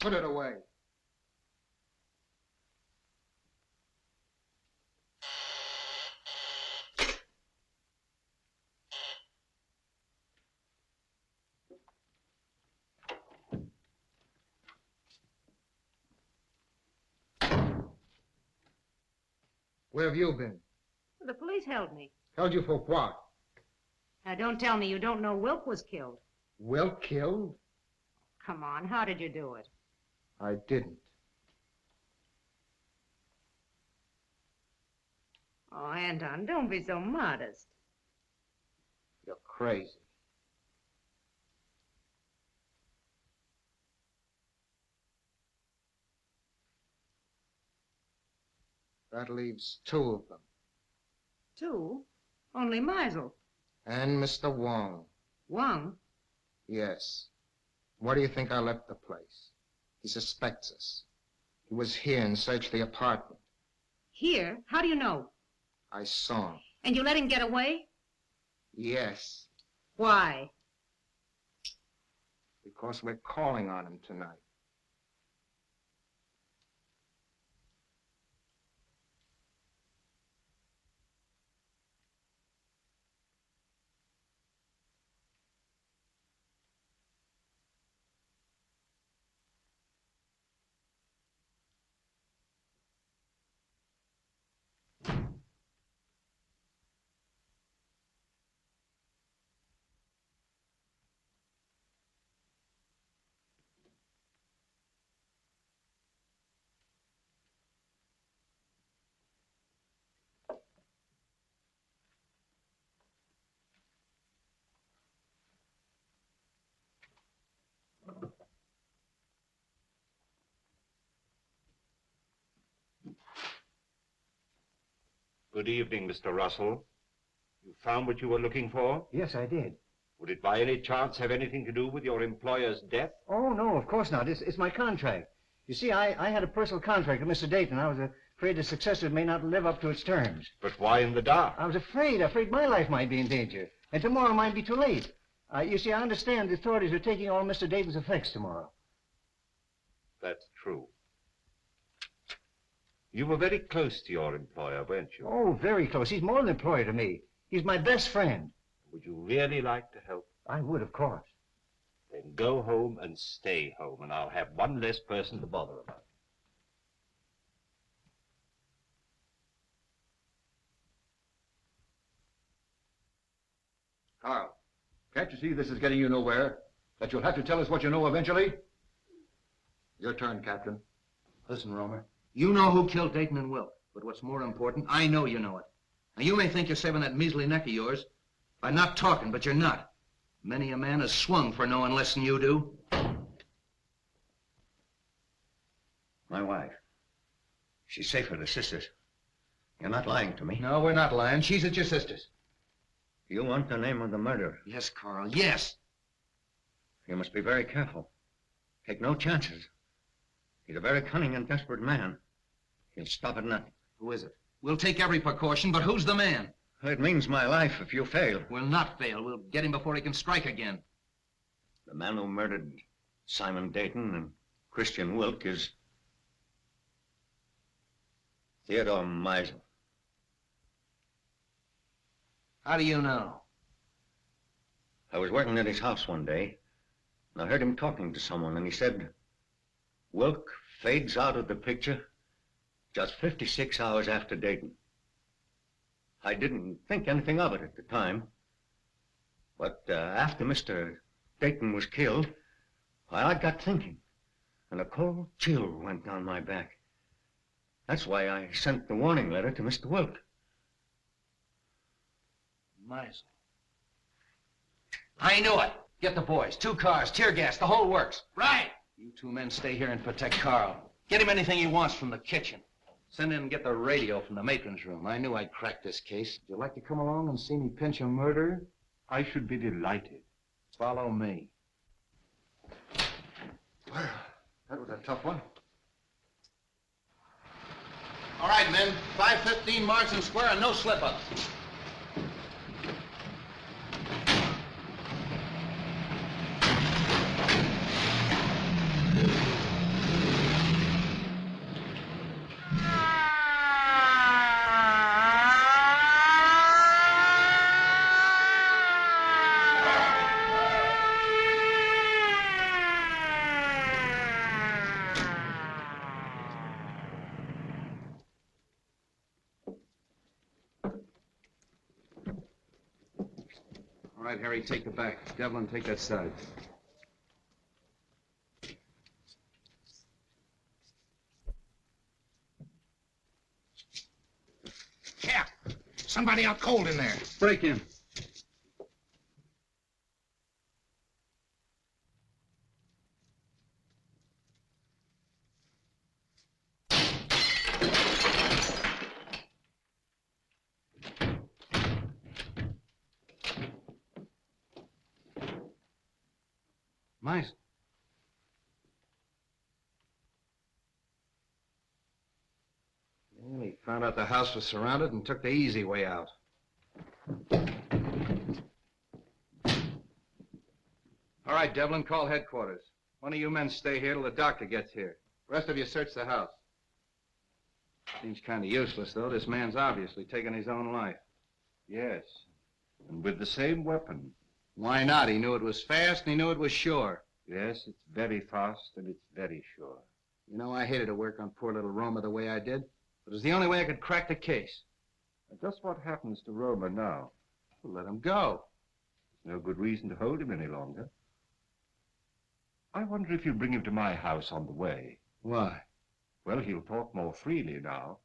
S13: Put it away.
S1: Where have you been?
S16: The police held me.
S1: Held you for what?
S16: Now, don't tell me you don't know Wilk was killed.
S1: Wilk killed?
S16: Come on, how did you do it?
S1: I didn't.
S16: Oh, Anton, don't be so modest.
S1: You're crazy. That leaves two of them.
S16: Two? Only Meisel.
S1: And Mr. Wong.
S16: Wong?
S1: Yes. Why do you think I left the place? He suspects us. He was here and searched the apartment.
S16: Here? How do you know?
S1: I saw him.
S16: And you let him get away?
S1: Yes.
S16: Why?
S1: Because we're calling on him tonight.
S6: Good evening, Mr. Russell. You found what you were looking for?
S19: Yes, I did.
S6: Would it by any chance have anything to do with your employer's death?
S19: Oh, no, of course not. It's my contract. You see, I had a personal contract with Mr. Dayton. I was afraid the successor may not live up to its terms.
S6: But why in the dark?
S19: I was afraid my life might be in danger. And tomorrow might be too late. You see, I understand the authorities are taking all Mr. Dayton's effects tomorrow.
S6: That's true. You were very close to your employer, weren't you?
S19: Oh, very close. He's more than an employer to me. He's my best friend.
S6: Would you really like to help?
S19: I would, of course.
S6: Then go home and stay home, and I'll have one less person to bother about.
S4: Carl, can't you see this is getting you nowhere? That you'll have to tell us what you know eventually? Your turn, Captain.
S9: Listen, Romer. You know who killed Dayton and Wilk. But what's more important, I know you know it. Now, you may think you're saving that measly neck of yours by not talking, but you're not. Many a man has swung for knowing less than you do.
S8: My wife. She's safe with her sisters. You're not lying to me.
S9: No, we're not lying. She's at your sister's.
S8: You want the name of the murderer?
S9: Yes, Carl, yes.
S8: You must be very careful. Take no chances. He's a very cunning and desperate man. He'll stop at nothing.
S9: Who is it? We'll take every precaution, but who's the man?
S8: It means my life if you fail.
S9: We'll not fail. We'll get him before he can strike again.
S8: The man who murdered Simon Dayton and Christian Wilk is Theodore Meisel.
S9: How do you know?
S10: I was working at his house one day, and I heard him talking to someone, and he said, Wilk fades out of the picture just 56 hours after Dayton. I didn't think anything of it at the time, but after Mr. Dayton was killed, I got thinking, and a cold chill went down my back. That's why I sent the warning letter to Mr. Wilk.
S9: Meisel. I knew it. Get the boys. 2 cars, tear gas, the whole works. Right. You 2 men stay here and protect Carl. Get him anything he wants from the kitchen. Send in and get the radio from the matron's room. I knew I'd crack this case. Would you like to come along and see me pinch a murderer?
S6: I should be delighted.
S9: Follow me.
S13: Well, that was a tough one.
S9: All right, men. 5:15 Marsden Square and no slip-ups. All right, Harry, take the back. Devlin, take that side.
S1: Yeah, somebody out cold in there.
S11: Break in.
S9: Meisel. Well, he found out the house was surrounded and took the easy way out. All right, Devlin, call headquarters. One of you men stay here till the doctor gets here. The rest of you search the house. Seems kind of useless, though. This man's obviously taken his own life.
S6: Yes, and with the same weapon.
S9: Why not? He knew it was fast and he knew it was sure.
S6: Yes, it's very fast and it's very sure.
S9: You know, I hated to work on poor little Roma the way I did. But it was the only way I could crack the case.
S6: Just what happens to Roma now?
S9: Well, let him go.
S6: There's no good reason to hold him any longer. I wonder if you'll bring him to my house on the way.
S9: Why?
S6: Well, he'll talk more freely now.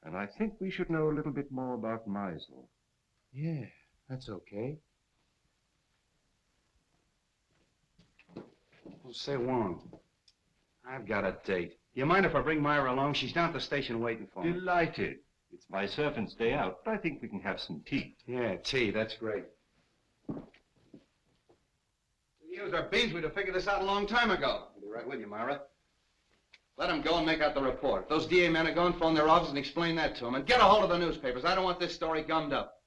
S6: And I think we should know a little bit more about Meisel.
S9: Yeah, that's okay. Well, say, Wong, I've got a date. You mind if I bring Myra along? She's down at the station waiting for me.
S6: Delighted. It's my servant's day out, but I think we can have some tea.
S9: Yeah, tea, that's great. If you used our beans, we'd have figured this out a long time ago. I'll be right with you, Myra. Let them go and make out the report. If those DA men are going, phone their office and explain that to them. And get a hold of the newspapers. I don't want this story gummed up.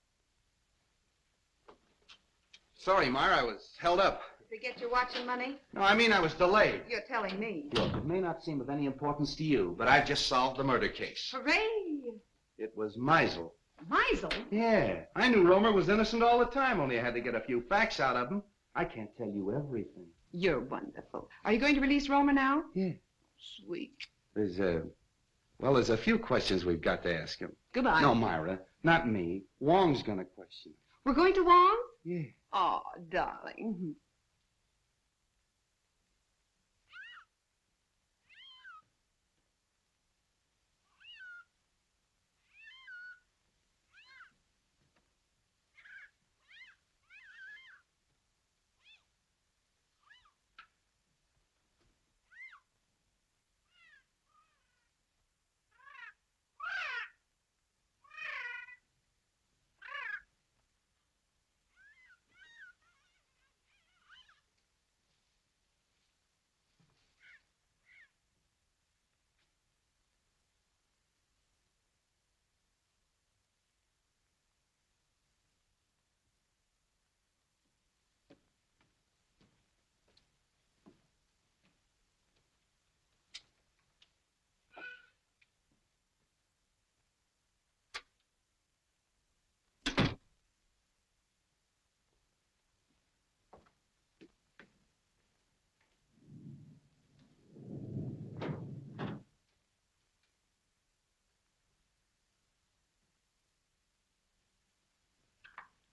S9: Sorry, Myra, I was held up.
S3: Did they get your watch and money?
S9: No, I mean I was delayed.
S3: You're telling me.
S9: Look, it may not seem of any importance to you, but I've just solved the murder case.
S3: Hooray!
S9: It was Meisel.
S3: Meisel?
S9: Yeah. I knew Romer was innocent all the time, only I had to get a few facts out of him. I can't tell you everything.
S3: You're wonderful. Are you going to release Roma now?
S9: Yeah.
S3: Sweet.
S9: There's a few questions we've got to ask him.
S3: Goodbye.
S9: No, Myra, not me. Wong's gonna question him.
S3: We're going to Wong?
S9: Yeah.
S3: Oh, darling.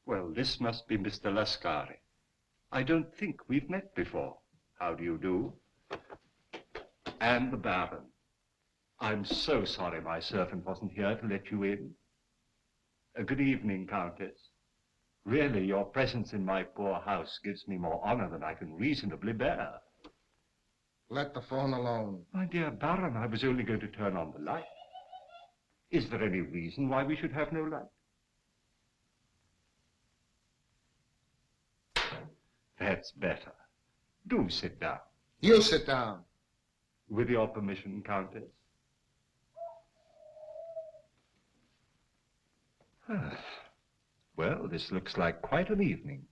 S6: Well, this must be Mr. Lascari. I don't think we've met before. How do you do? And the Baron. I'm so sorry my servant wasn't here to let you in. Good evening, Countess. Really, your presence in my poor house gives me more honor than I can reasonably bear.
S1: Let the phone alone.
S6: My dear Baron, I was only going to turn on the light. Is there any reason why we should have no light? That's better. Do sit down.
S1: You sit down.
S6: With your permission, Countess. Well, this looks like quite an evening.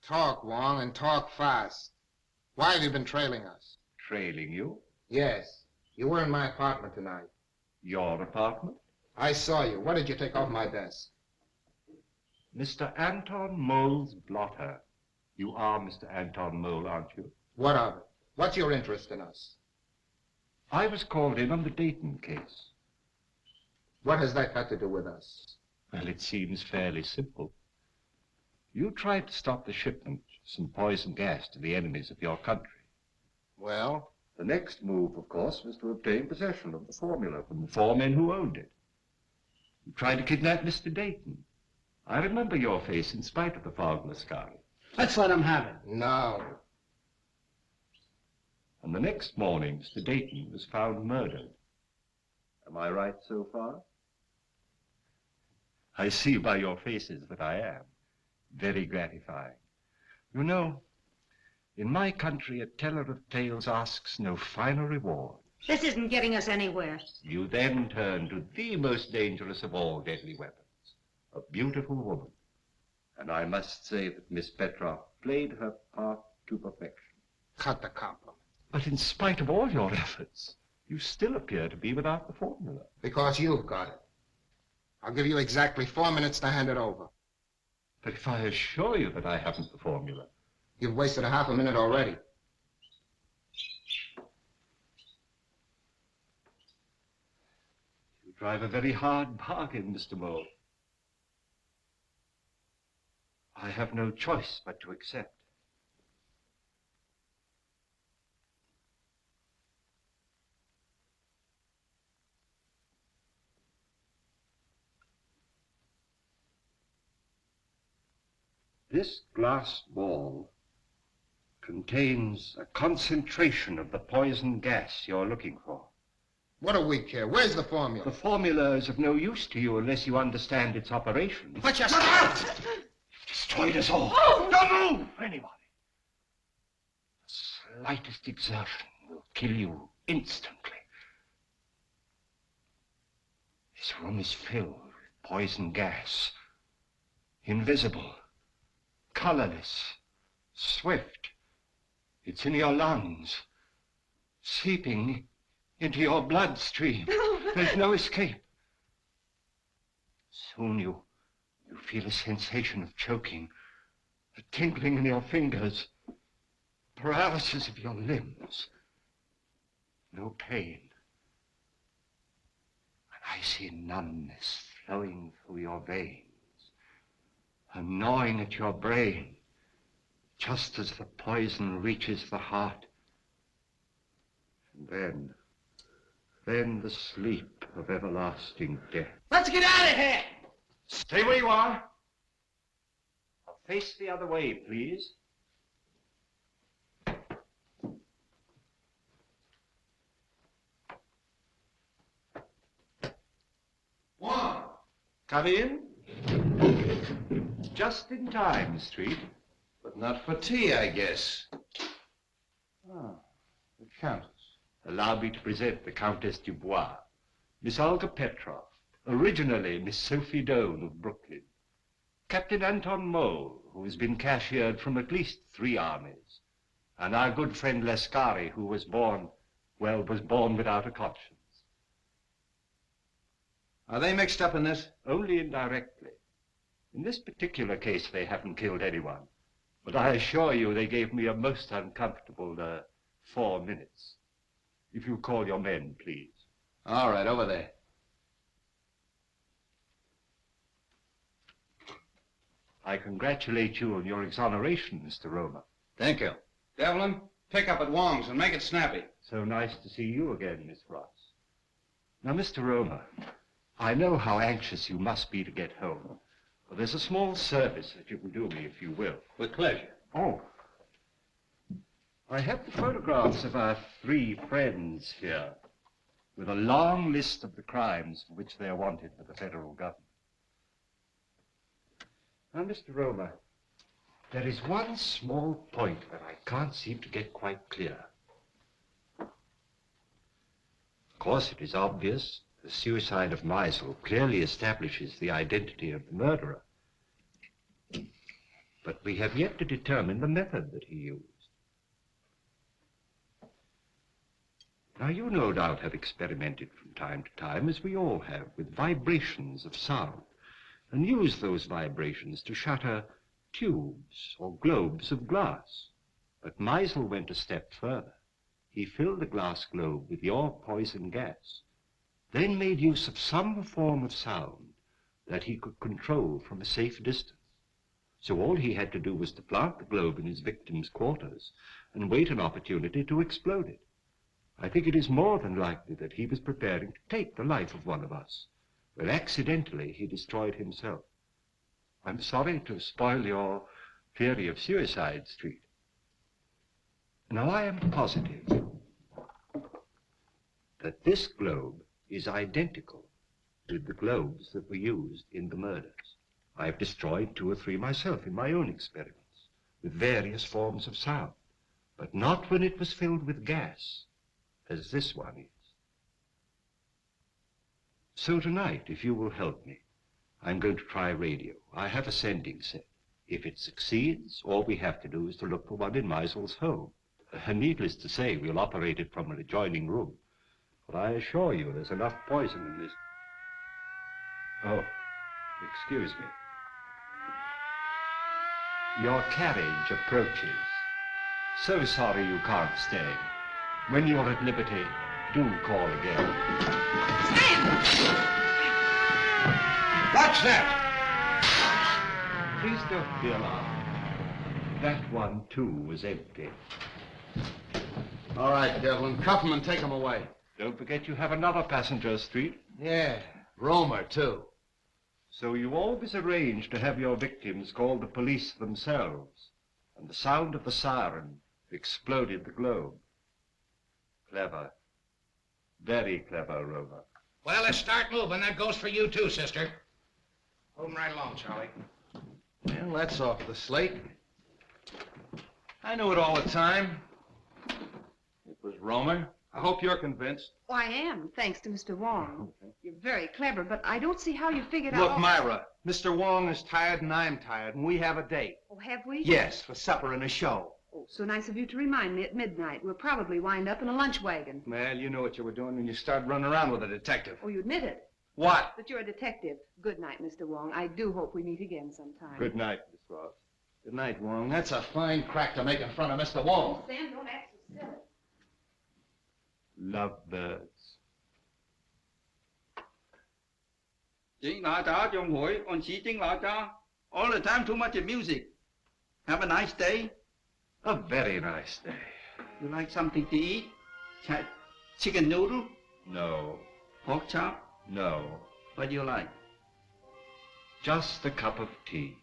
S1: Talk, Wong, and talk fast. Why have you been trailing us?
S6: Trailing you?
S1: Yes. You were in my apartment tonight.
S6: Your apartment?
S1: I saw you. What did you take off my desk?
S6: Mr. Anton Mole's blotter. You are Mr. Anton Mole, aren't you?
S1: What of it? What's your interest in us?
S6: I was called in on the Dayton case.
S1: What has that got to do with us?
S6: Well, it seems fairly simple. You tried to stop the shipment of some poison gas to the enemies of your country.
S1: Well?
S6: The next move, of course, was to obtain possession of the formula from the 4 men who owned it. You tried to kidnap Mr. Dayton. I remember your face in spite of the fog, Lascari.
S2: Let's let him have it.
S1: No.
S6: And the next morning, Mr. Dayton was found murdered. Am I right so far? I see by your faces that I am. Very gratifying. You know, in my country, a teller of tales asks no finer reward.
S16: This isn't getting us anywhere.
S6: You then turn to the most dangerous of all deadly weapons, a beautiful woman. And I must say that Miss Petroff played her part to perfection.
S1: Cut the compliment.
S6: But in spite of all your efforts, you still appear to be without the formula.
S1: Because you've got it. I'll give you exactly 4 minutes to hand it over.
S6: But if I assure you that I haven't the formula...
S1: You've wasted a half a minute already.
S6: You drive a very hard bargain, Mr. Mole. I have no choice but to accept. This glass ball contains a concentration of the poison gas you're looking for.
S1: What do we care? Where's the formula?
S6: The formula is of no use to you unless you understand its operation.
S1: But you...
S6: You've destroyed us all.
S1: Oh!
S6: Don't move, anybody. The slightest exertion will kill you instantly. This room is filled with poison gas. Invisible. Colorless, swift. It's in your lungs, seeping into your bloodstream. There's no escape. Soon you feel a sensation of choking, a tingling in your fingers, paralysis of your limbs. No pain. An icy numbness flowing through your veins. And gnawing at your brain, just as the poison reaches the heart. And then the sleep of everlasting death.
S2: Let's get out of here!
S6: Stay where you are. Face the other way, please.
S1: One.
S6: Come in. Just in time, Street.
S9: But not for tea, I guess.
S6: Ah, the Countess. Allow me to present the Countess Dubois, Miss Olga Petroff, originally Miss Sophie Doane of Brooklyn, Captain Anton Mole, who has been cashiered from at least 3 armies, and our good friend Lascari, who was born without a conscience.
S9: Are they mixed up in this?
S6: Only indirectly. In this particular case, they haven't killed anyone. But I assure you they gave me a most uncomfortable 4 minutes. If you call your men, please.
S9: All right, over there.
S6: I congratulate you on your exoneration, Mr. Romer.
S10: Thank you.
S11: Devlin, pick up at Wong's and make it snappy.
S6: So nice to see you again, Miss Ross. Now, Mr. Romer, I know how anxious you must be to get home. Well, there's a small service that you can do me, if you will.
S11: With pleasure.
S6: Oh. I have the photographs of our 3 friends here, with a long list of the crimes for which they are wanted by the federal government. Now, Mr. Romer, there is one small point that I can't seem to get quite clear. Of course, it is obvious the suicide of Meisel clearly establishes the identity of the murderer. But we have yet to determine the method that he used. Now, you no doubt have experimented from time to time, as we all have, with vibrations of sound, and used those vibrations to shatter tubes or globes of glass. But Meisel went a step further. He filled the glass globe with your poison gas, then made use of some form of sound that he could control from a safe distance. So all he had to do was to plant the globe in his victim's quarters and wait an opportunity to explode it. I think it is more than likely that he was preparing to take the life of one of us, when accidentally he destroyed himself. I'm sorry to spoil your theory of Suicide Street. Now, I am positive that this globe is identical with the globes that were used in the murders. I have destroyed 2 or 3 myself in my own experiments, with various forms of sound, but not when it was filled with gas, as this one is. So tonight, if you will help me, I'm going to try radio. I have a sending set. If it succeeds, all we have to do is to look for one in Meisel's home. Needless to say, we'll operate it from an adjoining room. But I assure you there's enough poison in this. Oh, excuse me. Your carriage approaches. So sorry you can't stay. When you're at liberty, do call again.
S8: What's that?
S6: Please don't be alarmed. That one, too, was empty.
S19: All right, Devlin, cuff him and take him away.
S6: Don't forget you have another passenger, Street.
S19: Yeah, Romer, too.
S6: So you always arrange to have your victims call the police themselves, and the sound of the siren exploded the globe. Clever. Very clever, Romer.
S1: Well, let's start moving. That goes for you, too, sister. Hold 'em right along, Charlie.
S9: Well, that's off the slate. I knew it all the time. It was Romer. I hope you're convinced.
S3: Oh, I am, thanks to Mr. Wong. You're very clever, but I don't see how you figured
S9: Look,
S3: out...
S9: Myra, Mr. Wong is tired and I'm tired, and we have a date.
S3: Oh, have we?
S9: Yes, for supper and a show.
S3: Oh, so nice of you to remind me at midnight. We'll probably wind up in a lunch wagon.
S9: Well, you knew what you were doing when you started running around with a detective.
S3: Oh, you admit it.
S9: What?
S3: That you're a detective. Good night, Mr. Wong. I do hope we meet again sometime.
S9: Good night, Miss Ross. Good night, Wong. That's a fine crack to make in front of Mr. Wong.
S3: Sam, don't act so silly.
S6: Lovebirds.
S12: Chính là cha trong hội, on chỉ chính là cha. All the time too much music. Have a nice day.
S6: A very nice day.
S12: You like something to eat? Chicken noodle?
S6: No.
S12: Pork chop?
S6: No.
S12: What do you like?
S6: Just a cup of tea.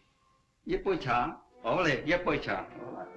S12: Yếp bôi trà. All right, yếp bôi trà. All right.